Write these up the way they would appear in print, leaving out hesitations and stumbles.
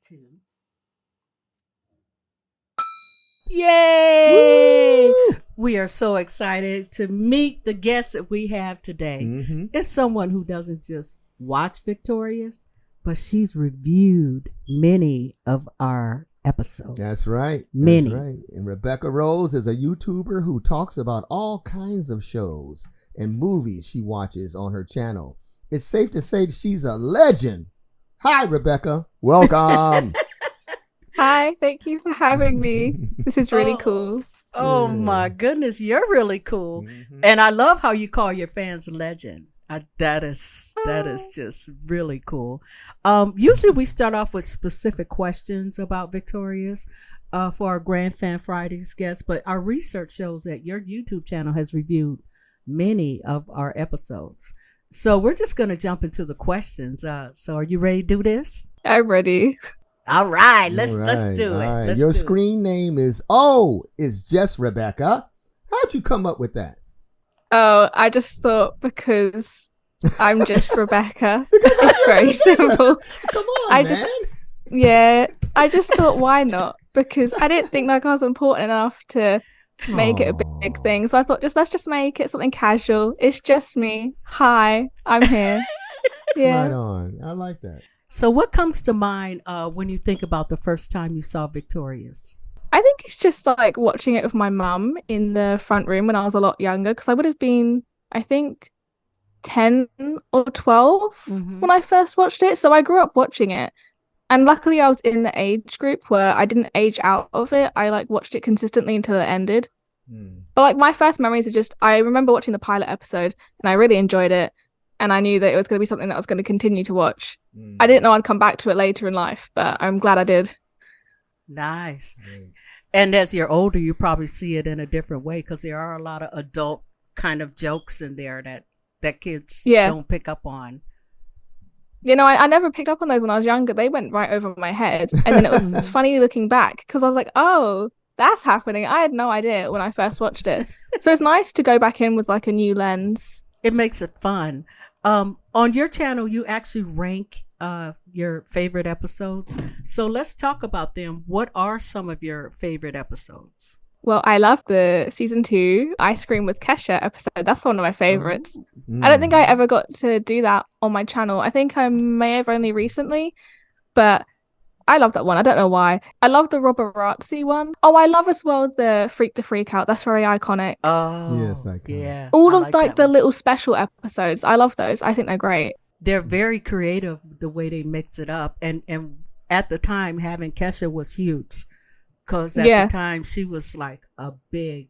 to. Yay! Woo! We are so excited to meet the guest that we have today. Mm-hmm. It's someone who doesn't just watch Victorious, but she's reviewed many of our episodes. That's right. Many. That's right. And Rebecca Rose is a YouTuber who talks about all kinds of shows and movies she watches on her channel. It's safe to say she's a legend. Hi, Rebecca. Welcome. Hi, thank you for having me. This is really cool. Oh Yeah. my goodness, you're really cool. Mm-hmm. And I love how you call your fans legend. That is just really cool. Usually we start off with specific questions about Victorious for our GrandFan Fridays guests, but our research shows that your YouTube channel has reviewed many of our episodes. So we're just going to jump into the questions. So are you ready to do this? I'm ready. All right, let's do All it. right. Let's Your do it. screen name is just Rebecca. How'd you come up with that? Oh, I just thought because I'm just Rebecca. It's very simple. Come on, I man. I just thought, why not? Because I didn't think like I was important enough to make it a big thing. So I thought, let's just make it something casual. It's just me. Hi, I'm here. Yeah. Right on. I like that. So what comes to mind when you think about the first time you saw Victorious? I think it's just like watching it with my mum in the front room when I was a lot younger, because I would have been, I think, 10 or 12 when I first watched it. So I grew up watching it. And luckily I was in the age group where I didn't age out of it. I like watched it consistently until it ended. But like my first memories are just, I remember watching the pilot episode and I really enjoyed it. And I knew that it was going to be something that I was going to continue to watch. I didn't know I'd come back to it later in life, but I'm glad I did. Nice. And as you're older, you probably see it in a different way because there are a lot of adult kind of jokes in there that kids don't pick up on. You know, I never picked up on those when I was younger. They went right over my head. And then it was funny looking back because I was like, oh, that's happening. I had no idea when I first watched it. So it's nice to go back in with like a new lens. It makes it fun. On your channel, you actually rank your favorite episodes. So let's talk about them. What are some of your favorite episodes? Well, I love the season 2 Ice Cream with Kesha episode. That's one of my favorites. I don't think I ever got to do that on my channel. I think I may have only recently, but I love that one. I don't know why. I love the Roborazzi one. Oh, I love as well the Freak the Freak Out. That's very iconic. Oh, Yes, I can. yeah. All I of like that the one. little special episodes. I love those. I think they're great. They're very creative the way they mix it up. And at the time, having Kesha was huge because at the time she was like a big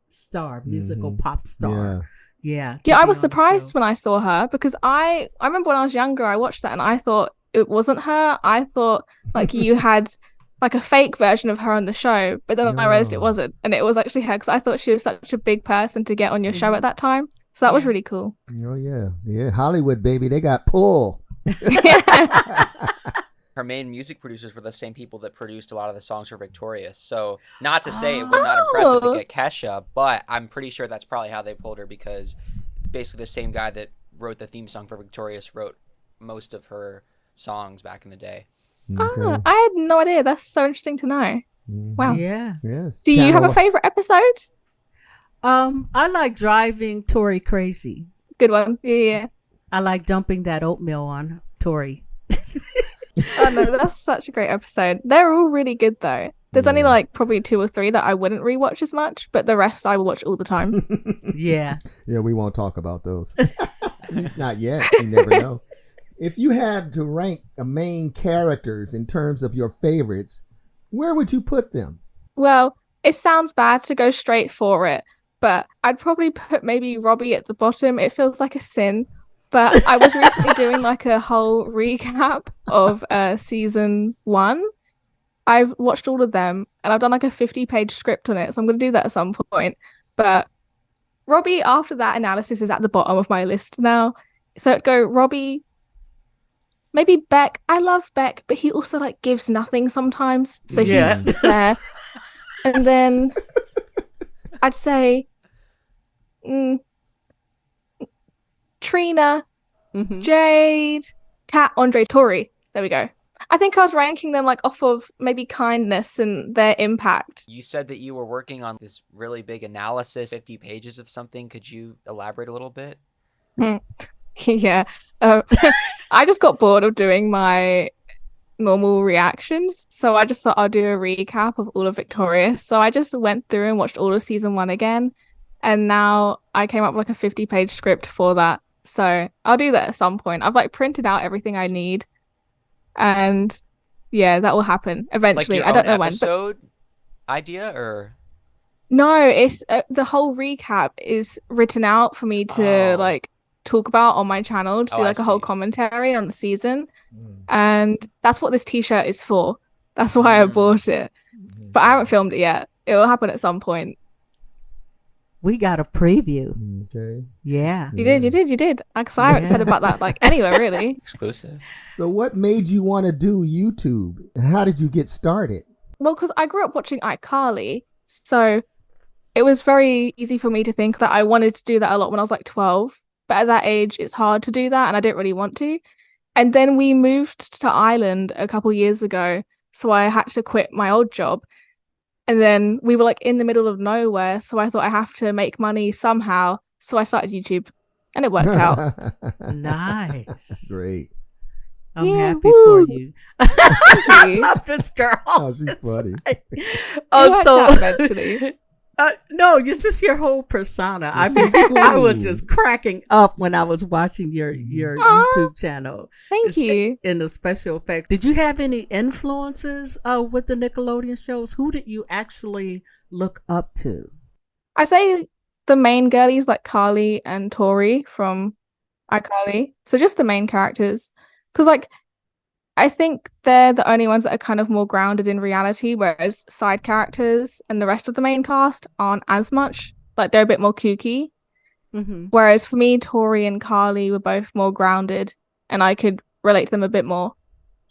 star, musical pop star. Yeah, I was surprised when I saw her because I remember when I was younger, I watched that and I thought it wasn't her. I thought like you had like a fake version of her on the show, but then I realized it wasn't, and it was actually her because I thought she was such a big person to get on your show at that time. So that was really cool. Oh yeah, Hollywood baby, they got pull. Her main music producers were the same people that produced a lot of the songs for Victorious. So not to say it was not impressive to get Kesha, but I'm pretty sure that's probably how they pulled her because basically the same guy that wrote the theme song for Victorious wrote most of her songs back in the day. Oh, I had no idea. That's so interesting to know. Wow. Yeah. Yes. Do you have a favorite episode? I like driving Tori crazy. Good one. Yeah. I like dumping that oatmeal on Tori. Oh no, that's such a great episode. They're all really good though. There's only like probably 2 or 3 that I wouldn't rewatch as much, but the rest I will watch all the time. Yeah. Yeah, we won't talk about those. At least not yet. You never know. If you had to rank the main characters in terms of your favorites, where would you put them? Well, it sounds bad to go straight for it, but I'd probably put maybe Robbie at the bottom. It feels like a sin. But I was recently doing like a whole recap of season 1. I've watched all of them and I've done like a 50-page script on it. So I'm going to do that at some point. But Robbie, after that analysis, is at the bottom of my list now. So it'd go Robbie, maybe Beck. I love Beck, but he also like gives nothing sometimes. So he's there. And then I'd say Trina, Jade, Kat, Andre, Tori. There we go. I think I was ranking them like off of maybe kindness and their impact. You said that you were working on this really big analysis, 50 pages of something. Could you elaborate a little bit? Yeah. I just got bored of doing my normal reactions. So I just thought I'll do a recap of all of Victorious. So I just went through and watched all of season 1 again. And now I came up with like a 50-page script for that. So I'll do that at some point. I've like printed out everything I need. And yeah, that will happen eventually. Like your I don't own know when. episode idea or No, it's the whole recap is written out for me to like talk about on my channel to do like a whole commentary on the season. And that's what this t-shirt is for. That's why I bought it. But I haven't filmed it yet. It will happen at some point. We got a preview. Okay. Yeah. You did. Because I haven't said about that like anywhere really. exclusive. So what made you want to do YouTube? How did you get started? Well, because I grew up watching iCarly, so it was very easy for me to think that I wanted to do that a lot when I was like 12. But at that age, it's hard to do that, and I didn't really want to. And then we moved to Ireland a couple years ago, so I had to quit my old job. And then we were like in the middle of nowhere, so I thought I have to make money somehow. So I started YouTube, and it worked out. Nice. Great. I'm Yeah, happy woo. for you. Thank you. I love this girl. Oh, she's funny. It worked out eventually. No, you're just your whole persona. I mean, I was just cracking up when I was watching your YouTube channel. Thank you. In the special effects. Did you have any influences with the Nickelodeon shows? Who did you actually look up to? I say the main girlies like Carly and Tori from iCarly. So just the main characters. Because like I think they're the only ones that are kind of more grounded in reality, whereas side characters and the rest of the main cast aren't as much. Like they're a bit more kooky. Mm-hmm. Whereas for me, Tori and Carly were both more grounded and I could relate to them a bit more.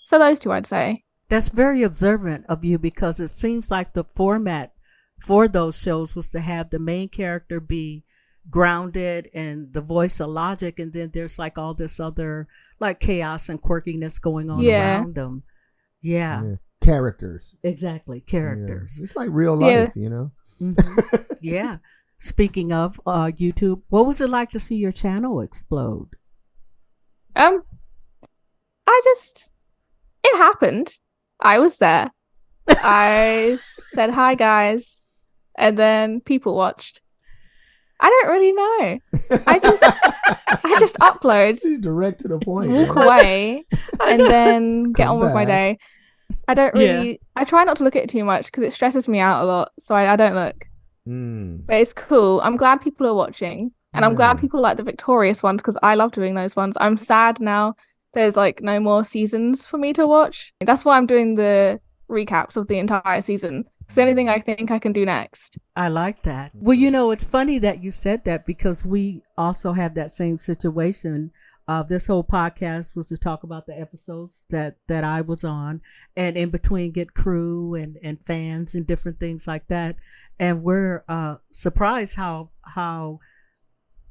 So those two, I'd say. That's very observant of you because it seems like the format for those shows was to have the main character be grounded and the voice of logic, and then there's like all this other like chaos and quirkiness going on around them. Yeah. Characters. Exactly. Characters. It's like real life, you know? Mm-hmm. Yeah. Speaking of YouTube, what was it like to see your channel explode? It happened. I was there. I said hi guys, and then people watched. I don't really know. I just upload. She's direct to the point. Walk away, and then get on with my day. I don't really. I try not to look at it too much because it stresses me out a lot. So I don't look. But it's cool. I'm glad people are watching, and I'm glad people like the Victorious ones because I love doing those ones. I'm sad now. There's like no more seasons for me to watch. That's why I'm doing the recaps of the entire season. It's the only thing I think I can do next. I like that. Well, you know, it's funny that you said that because we also have that same situation. This whole podcast was to talk about the episodes that I was on, and in between get crew and fans and different things like that. And we're surprised how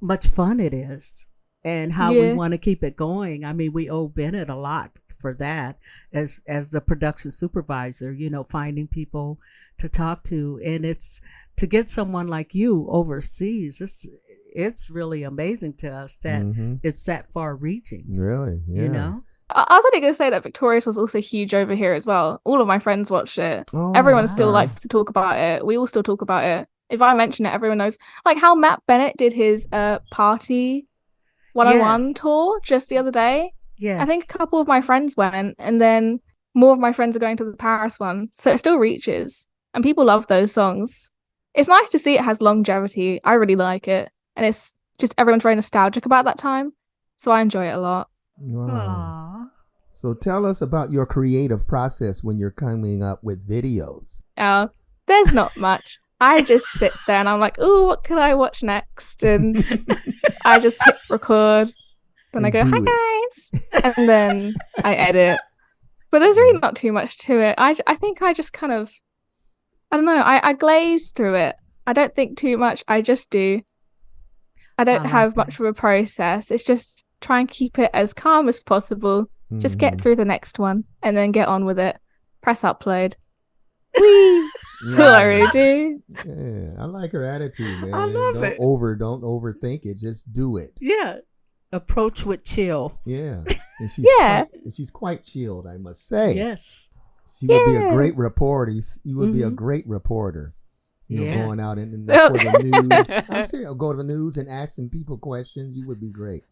much fun it is and how we want to keep it going. I mean, we owe Bennett a lot for that as the production supervisor, you know, finding people to talk to, and it's to get someone like you overseas. It's really amazing to us that it's that far reaching. Really? Yeah. You know? I was only going to say that Victorious was also huge over here as well. All of my friends watched it. Everyone still likes to talk about it. We all still talk about it. If I mention it, everyone knows. Like how Matt Bennett did his Party 101 tour just the other day. Yes. I think a couple of my friends went, and then more of my friends are going to the Paris one. So it still reaches, and people love those songs. It's nice to see it has longevity. I really like it. And it's just everyone's very nostalgic about that time. So I enjoy it a lot. Wow. Aww. So tell us about your creative process when you're coming up with videos. There's not much. I just sit there and I'm like, ooh, what can I watch next? And I just hit record. Then I go, hi guys. And then I edit. But there's really not too much to it. I think I just kind of, I don't know, I glaze through it. I don't think too much. I just do. I don't have much of a process. It's just try and keep it as calm as possible Just get through the next one and then get on with it. Press upload. Whee! That's all I really do. Yeah, I like her attitude, man. I love it. Don't overthink it. Just do it. Yeah. Approach with chill. Yeah. And she's quite chilled, I must say. Yes. She would be a great reporter. You would be a great reporter. Going out for the news. I'm serious. Go to the news and asking people questions. You would be great.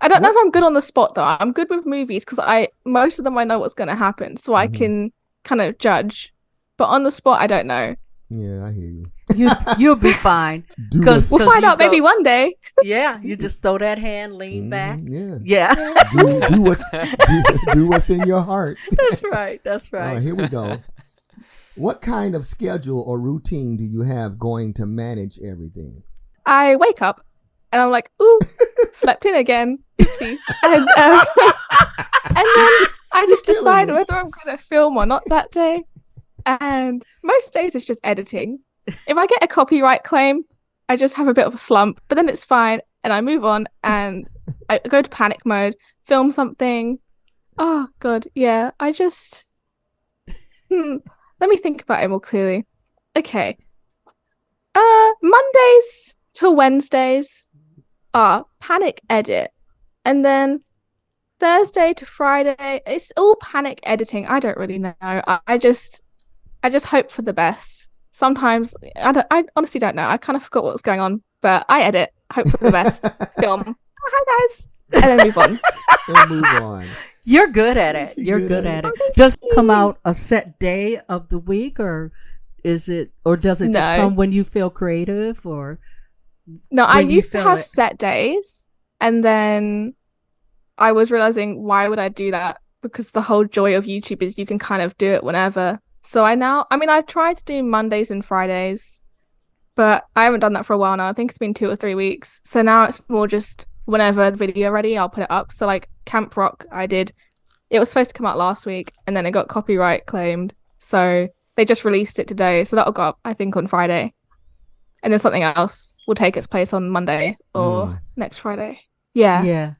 I don't know if I'm good on the spot though. I'm good with movies because most of them I know what's going to happen, so I can kind of judge. But on the spot, I don't know. Yeah, I hear you. You'll be fine. We'll find out maybe one day. Yeah, you just throw that hand, lean back. Yeah. Do what's in your heart. That's right. All right, here we go. What kind of schedule or routine do you have going to manage everything? I wake up and I'm like, ooh, slept in again. Oopsie. And then I just decide whether I'm going to film or not that day. And most days it's just editing. If I get a copyright claim, I just have a bit of a slump, but then it's fine. And I move on and I go to panic mode, film something. Oh, God. Yeah, I just... Let me think about it more clearly. Okay. Mondays to Wednesdays are panic edit. And then Thursday to Friday, it's all panic editing. I don't really know. I just hope for the best. Sometimes I honestly don't know. I kind of forgot what was going on, but I edit, hope for the best, film. Oh, hi guys. And then move on. And move on. You're good at it. You're good at it. Does it come out a set day of the week, or does it just come when you feel creative, or? No, I used to have set days, and then I was realizing, why would I do that? Because the whole joy of YouTube is you can kind of do it whenever. So I've tried to do Mondays and Fridays, but I haven't done that for a while now. I think it's been 2 or 3 weeks. So now it's more just whenever the video ready, I'll put it up. So like Camp Rock, it was supposed to come out last week and then it got copyright claimed. So they just released it today. So that'll go up, I think, on Friday. And then something else will take its place on Monday or next Friday. Yeah. Yeah.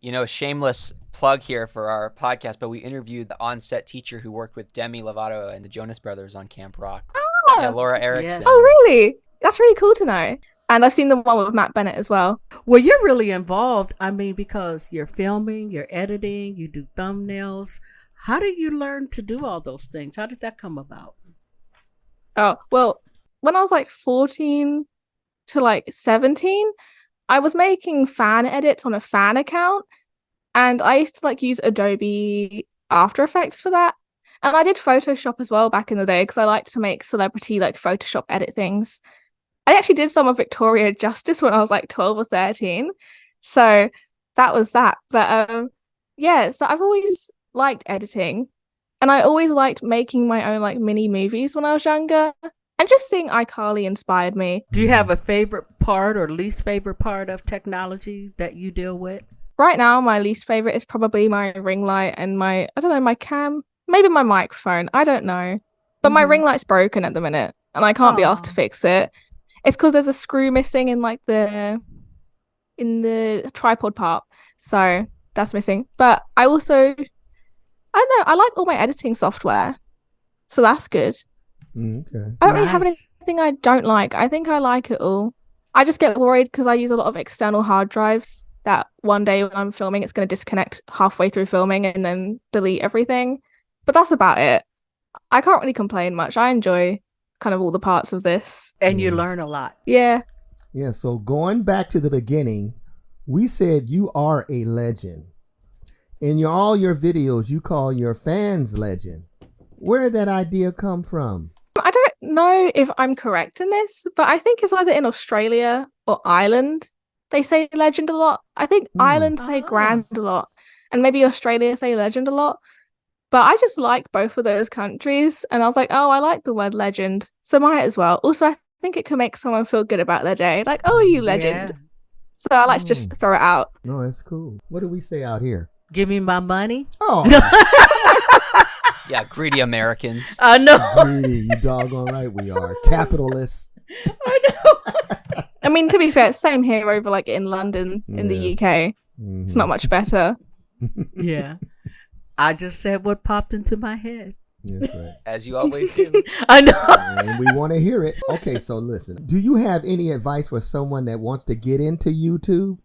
You know, shameless plug here for our podcast, but we interviewed the on-set teacher who worked with Demi Lovato and the Jonas Brothers on Camp Rock. Oh, yeah, Laura Erickson. Yes. Oh, really? That's really cool to know. And I've seen the one with Matt Bennett as well. Well, you're really involved. I mean, because you're filming, you're editing, you do thumbnails. How did you learn to do all those things? How did that come about? Oh, well, when I was like 14 to like 17, I was making fan edits on a fan account. And I used to like use Adobe After Effects for that. And I did Photoshop as well back in the day because I liked to make celebrity like Photoshop edit things. I actually did some of Victoria Justice when I was like 12 or 13. So that was that. But yeah, so I've always liked editing. And I always liked making my own like mini movies when I was younger. And just seeing iCarly inspired me. Do you have a favorite part or least favorite part of technology that you deal with? Right now, my least favorite is probably my ring light and my cam, maybe my microphone. I don't know. But my ring light's broken at the minute and I can't be asked to fix it. It's because there's a screw missing in like in the tripod part. So that's missing. But I don't know, I like all my editing software. So that's good. Okay. I don't really have anything I don't like. I think I like it all. I just get worried because I use a lot of external hard drives that one day when I'm filming, it's going to disconnect halfway through filming and then delete everything. But that's about it. I can't really complain much. I enjoy kind of all the parts of this. And you learn a lot. Yeah. Yeah, so going back to the beginning, we said you are a legend. In all your videos, you call your fans legend. Where did that idea come from? I don't know if I'm correct in this, but I think it's either in Australia or Ireland. They say legend a lot. I think Ireland say grand a lot. And maybe Australia say legend a lot. But I just like both of those countries. And I was like, oh, I like the word legend. So might as well. Also, I think it can make someone feel good about their day. Like, oh, you legend. Yeah. So I like to just throw it out. No, that's cool. What do we say out here? Give me my money. Oh. Yeah, greedy Americans. I know. Greedy, you doggone right we are. Capitalists. I know. I mean, to be fair, same here over like in London, in the UK. It's not much better. Yeah. I just said what popped into my head. That's right. As you always do. I know. And we want to hear it. Okay, so listen. Do you have any advice for someone that wants to get into YouTube?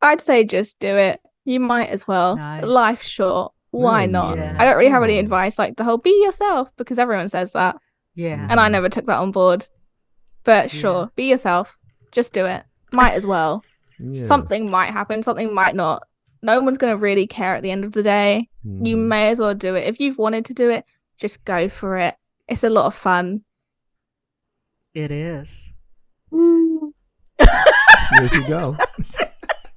I'd say just do it. You might as well. Nice. Life's short. Why Really? not? Yeah. I don't really have any Oh. advice like the whole be yourself because everyone says that. Yeah. And I never took that on board. But sure, be yourself. Just do it. Might as well. Yeah. Something might happen, something might not. No one's going to really care at the end of the day. You Mhm. may as well do it. If you've wanted to do it, just go for it. It's a lot of fun. It is. There you go.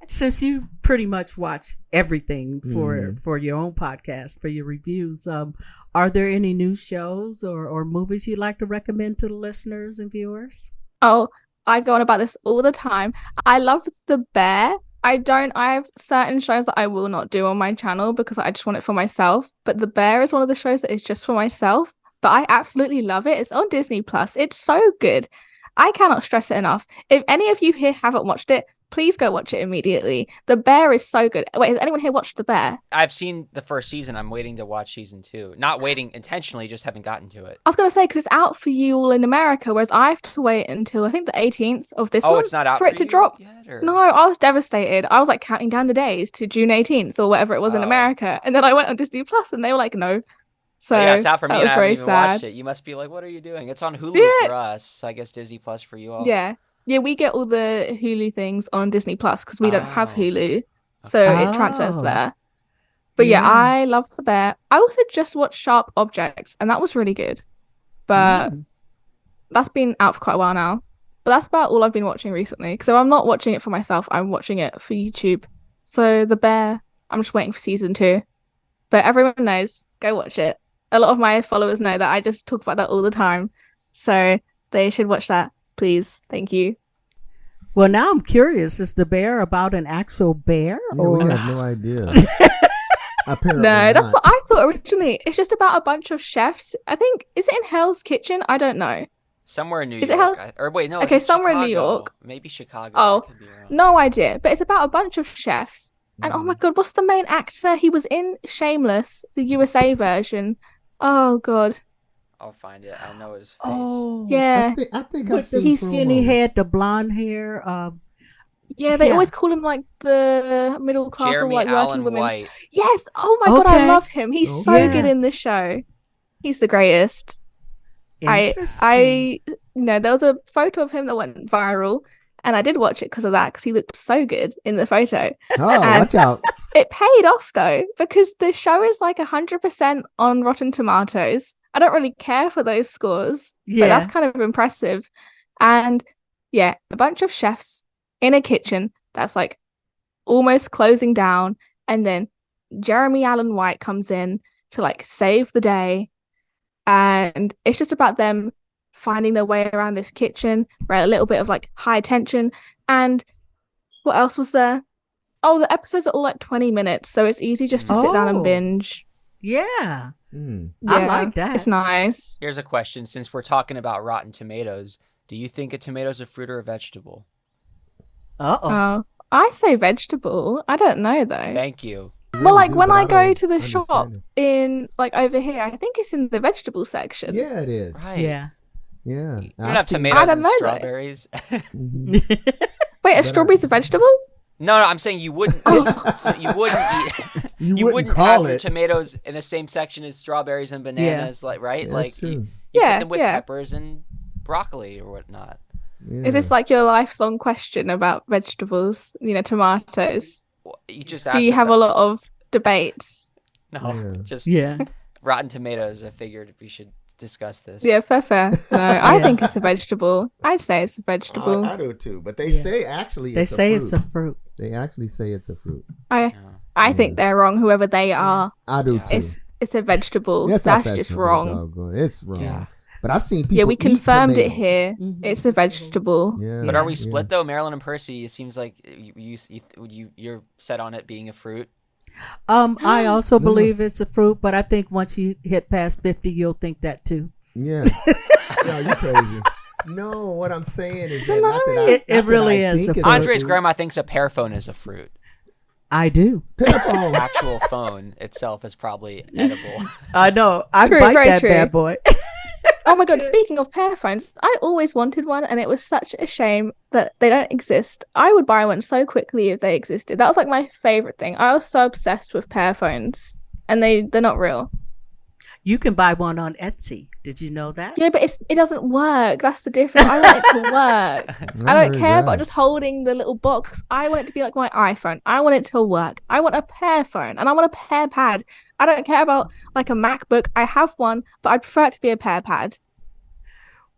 Since you pretty much watch everything for your own podcast, for your reviews, are there any new shows or movies you'd like to recommend to the listeners and viewers? Oh, I go on about this all the time. I love The Bear. I have certain shows that I will not do on my channel because I just want it for myself. But The Bear is one of the shows that is just for myself. But I absolutely love it. It's on Disney Plus. It's so good. I cannot stress it enough. If any of you here haven't watched it, please go watch it immediately. The Bear is so good. Wait, has anyone here watched The Bear? I've seen the first season. I'm waiting to watch season 2. Not waiting intentionally, just haven't gotten to it. I was going to say, because it's out for you all in America, whereas I have to wait until, I think, the 18th of this month It's not out for it to you drop. yet, or? No, I was devastated. I was like counting down the days to June 18th or whatever it was in Oh. America. And then I went on Disney Plus and they were like, no. So Yeah, it's out for me that and was I haven't very even sad. watched it. You must be like, what are you doing? It's on Hulu Yeah. for us. So I guess Disney Plus for you all. Yeah. Yeah, we get all the Hulu things on Disney Plus because we don't have Oh. Hulu. So it transfers Oh. there. But yeah, Yeah. I love The Bear. I also just watched Sharp Objects and that was really good. But that's been out for quite a while now. But that's about all I've been watching recently. So I'm not watching it for myself. I'm watching it for YouTube. So The Bear, I'm just waiting for season 2. But everyone knows, go watch it. A lot of my followers know that I just talk about that all the time. So they should watch that, please. Thank you. Well, now I'm curious. Is The Bear about an actual bear? Yeah, or we have no idea. Apparently No, that's not. what I thought originally. It's just about a bunch of chefs. I think, is it in Hell's Kitchen? I don't know. Somewhere in New Is it York. Hell- Or wait, no. Okay, is it somewhere in New Chicago? York. Maybe Chicago. Oh, I could be wrong. no idea. But it's about a bunch of chefs. And oh my God, what's the main actor? He was in Shameless, the USA version. Oh God. I'll find it. I know his face. Oh, Yeah. I think I've with the seen skinny promos. head, the blonde hair. Yeah, they Yeah. always call him like the middle class or Jeremy like Allen working women. White. Yes. Oh my God, I Okay. love him. He's so Okay. good in this show. He's the greatest. Interesting. There was a photo of him that went viral, and I did watch it because of that, because he looked so good in the photo. Oh, And- watch out. It paid off though, because the show is like 100% on Rotten Tomatoes. I don't really care for those scores, but that's kind of impressive. And yeah, a bunch of chefs in a kitchen that's like almost closing down, and then Jeremy Allen White comes in to like save the day. And it's just about them finding their way around this kitchen, right? A little bit of like high tension. And what else was there? Oh, the episodes are all like 20 minutes, so it's easy just to sit down and Oh. binge. Yeah. Mm. I like that. It's nice. Here's a question. Since we're talking about Rotten Tomatoes, do you think a tomato's a fruit or a vegetable? Uh-oh. Oh, I say vegetable. I don't know though. Thank you. Well, like do, when but I go don't to the shop understand in like over here, I think it's in the vegetable section. it. Yeah, it is. Right. Yeah. Yeah. You don't have I tomatoes don't and know, though. strawberries. Mhm. Wait, are But, strawberries a vegetable? No, I'm saying you wouldn't. Oh. You wouldn't eat. You wouldn't have call your it. tomatoes in the same section as strawberries and bananas, like right? Yeah, like that's you, true. you Yeah, put them with yeah. peppers and broccoli or whatnot. Is this like your lifelong question about vegetables? Tomatoes. You just Do you have a lot of debates? No, Yeah. just Yeah. Rotten Tomatoes. I figured we should discuss this. Yeah, fair. No, I Yeah. think it's a vegetable. I'd say it's a vegetable. I do too, but they Yeah. say actually They it's say a fruit. it's a fruit. They actually say it's a fruit. I Yeah. think they're wrong. Whoever they are, I do Yeah. too. it's a vegetable. It's a That's just vegetable, wrong. doggone. It's wrong. Yeah. But I've seen people. Yeah, we eat confirmed it tomatoes. here. Mhm. It's a vegetable. Yeah, But are we yeah. split though, Marilyn and Percy? It seems like you're set on it being a fruit. I also No. believe it's a fruit, but I think once you hit past 50, you'll think that too. Yeah. No, you crazy. No, what I'm saying is that not that I. It not that really I is think a it's fruit. Andre's fruit. grandma thinks a pear phone is a fruit. I do. Pear Phone. The actual phone itself is probably edible. I know. I True, bite very that true. bad boy. Oh my god, speaking of Pear Phones, I always wanted one and it was such a shame that they don't exist. I would buy one so quickly if they existed. That was like my favorite thing. I was so obsessed with Pear Phones and they're not real. You can buy one on Etsy. Did you know that? Yeah, but it doesn't work. That's the difference. I want it to work. I don't care about just holding the little box. I want it to be like my iPhone. I want it to work. I want a Pear Phone and I want a Pear Pad. I don't care about like a MacBook. I have one, but I prefer it to be a Pear Pad.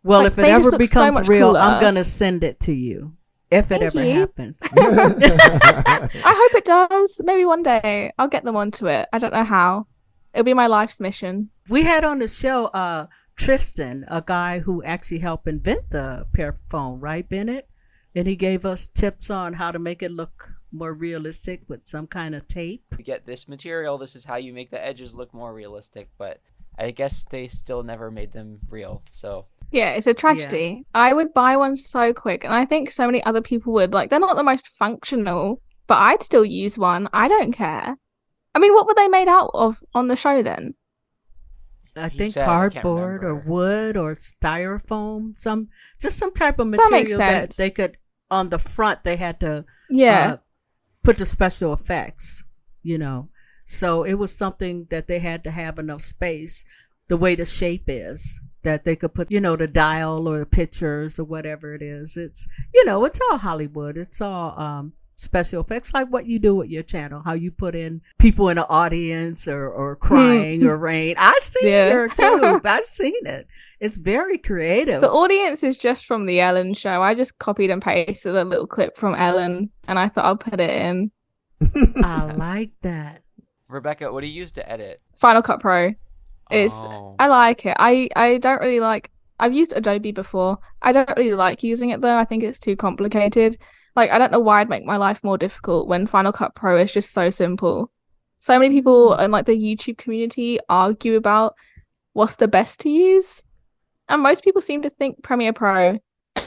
Well, Like, if it they just ever look so becomes much real, cooler. I'm going to send it to you. If it Thank ever you. happens. I hope it does. Maybe one day I'll get them onto it. I don't know how. It'll be my life's mission. We had on the show Tristan, a guy who actually helped invent the Pear Phone, right, Bennett? And he gave us tips on how to make it look more realistic with some kind of tape. You get this material, this is how you make the edges look more realistic, but I guess they still never made them real, so... Yeah, it's a tragedy. Yeah. I would buy one so quick, and I think so many other people would. Like, they're not the most functional, but I'd still use one. I don't care. I mean, what were they made out of on the show then? I think cardboard or wood or styrofoam, some type of That material makes that sense. they could, on the front, they had to put the special effects, you know. So it was something that they had to have enough space, the way the shape is, that they could put, you know, the dial or the pictures or whatever it is. It's, you know, it's all Hollywood. It's all special effects, like what you do with your channel, how you put in people in the audience or crying or rain. I've seen your too. I've seen it. It's very creative. The audience is just from the Ellen show. I just copied and pasted a little clip from Ellen and I thought I'll put it in. I like that. Rebecca, what do you use to edit? Final Cut Pro. I like it. I don't really like, I've used Adobe before. I don't really like using it though. I think it's too complicated. Like, I don't know why I'd make my life more difficult when Final Cut Pro is just so simple. So many people in like the YouTube community argue about what's the best to use. And most people seem to think Premiere Pro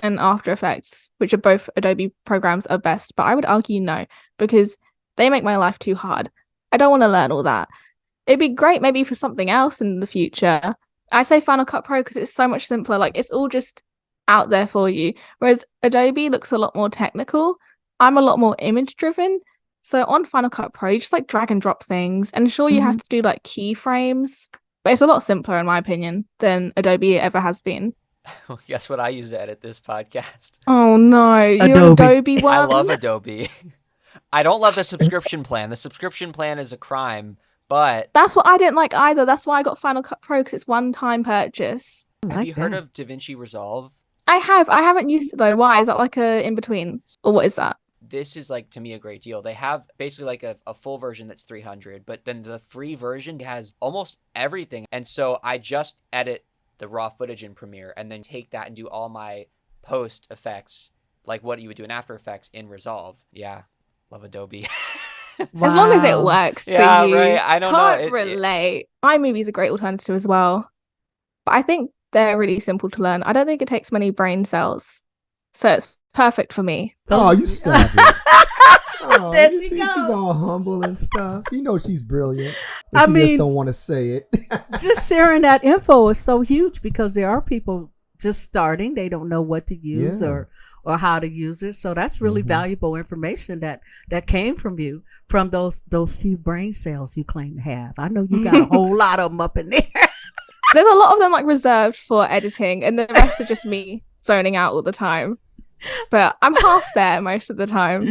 and After Effects, which are both Adobe programs, are best. But I would argue no, because they make my life too hard. I don't want to learn all that. It'd be great maybe for something else in the future. I say Final Cut Pro because it's so much simpler. Like, it's all just out there for you. Whereas Adobe looks a lot more technical. I'm a lot more image driven. So on Final Cut Pro, you just like drag and drop things. And sure, you have to do like keyframes, but it's a lot simpler in my opinion than Adobe ever has been. Guess what I use to edit this podcast? Oh no, you're an Adobe one? I love Adobe. I don't love the subscription plan. The subscription plan is a crime, but... That's what I didn't like either. That's why I got Final Cut Pro, because it's one-time purchase. Have you heard of DaVinci Resolve? I have. I haven't used it though. Why? Is that like a in-between? Or what is that? This is like, to me, a great deal. They have basically like a full version that's $300, but then the free version has almost everything. And so I just edit the raw footage in Premiere and then take that and do all my post effects, like what you would do in After Effects, in Resolve. Yeah, love Adobe. Wow. As long as it works for you. Right. I don't Can't know. relate. iMovie is a great alternative as well. But I think they're really simple to learn. I don't think it takes many brain cells. So it's perfect for me. Oh, you stop it. Oh, there she goes. She's all humble and stuff. You know she's brilliant. I mean, just don't want to say it. Just sharing that info is so huge because there are people just starting. They don't know what to use or how to use it. So that's really valuable information that came from you, from those few brain cells you claim to have. I know you got a whole lot of them up in there. There's a lot of them like reserved for editing, and the rest are just me zoning out all the time. But I'm half there most of the time.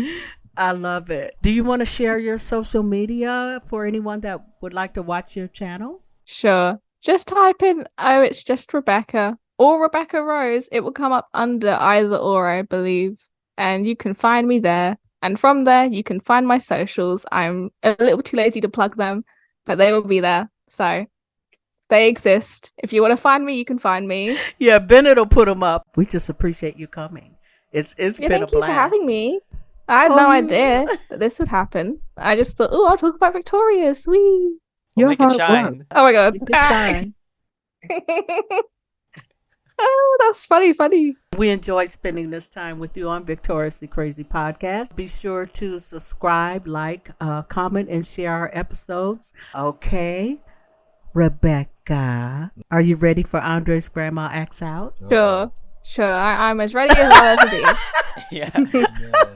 I love it. Do you want to share your social media for anyone that would like to watch your channel? Sure. Just type in, oh, it's just Rebecca or Rebecca Rose. It will come up under either or, I believe. And you can find me there. And from there, you can find my socials. I'm a little too lazy to plug them, but they will be there. So they exist. If you want to find me, you can find me. Yeah, Bennett will put them up. We just appreciate you coming. It's been a blast. Thank you for having me. I had no idea that this would happen. I just thought, oh, I'll talk about Victoria. Sweet. We'll make it shine. Oh my god. Make it shine. Oh, that's funny. We enjoy spending this time with you on Victoriously Crazy Podcast. Be sure to subscribe, like, comment, and share our episodes. Okay, Rebecca, are you ready for Andre's Grandma Acts Out? Sure. I'm as ready as I'll ever be. Yeah.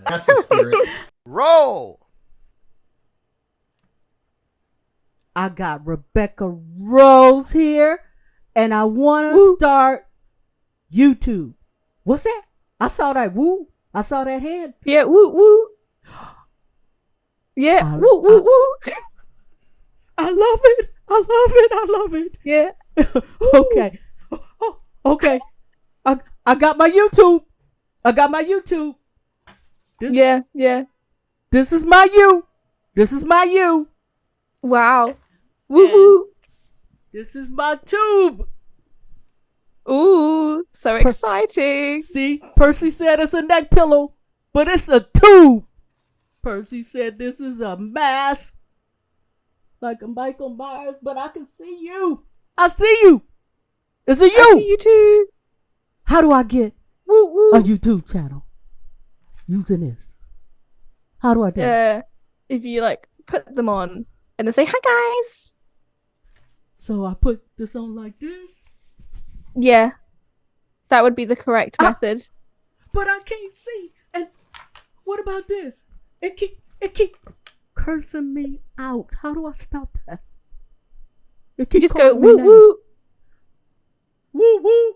That's the spirit. Roll. I got Rebecca Rose here, and I want to start YouTube. What's that? I saw that woo. I saw that hand. Yeah, woo. Yeah, woo. I love it. I love it. Yeah. Okay. Okay. I got my YouTube. Yeah. This is my you. Wow. Woo. This is my tube. Ooh, so exciting. See, Percy said it's a neck pillow, but it's a tube. Percy said this is a mask, like a Michael Myers, but I can see you. I see you. It's a you. I see you too. How do I get Woo. a YouTube channel using this? How do I do it? If you like put them on and then say hi guys. So I put this on like this, Yeah, that would be the correct method. but I can't see. And what about this? It keep cursing me out. How do I stop that? It You keep just go calling me woo names. woo. Woo woo.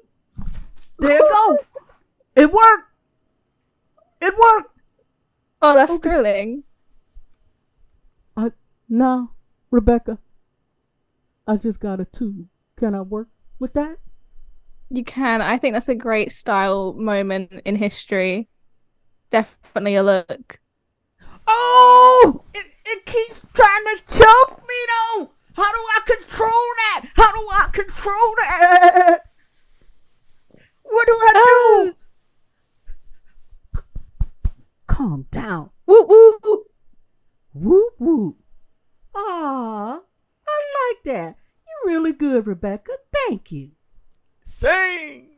There you go. It worked. Oh, that's Okay. thrilling. No, Rebecca. I just got a tube. Can I work with that? You can. I think that's a great style moment in history. Definitely a look. Oh, it keeps trying to choke me though. How do I control that? What do I do? Calm down. Woo woo. Whoop whoop. Aw, I like that. You're really good, Rebecca. Thank you. Sing.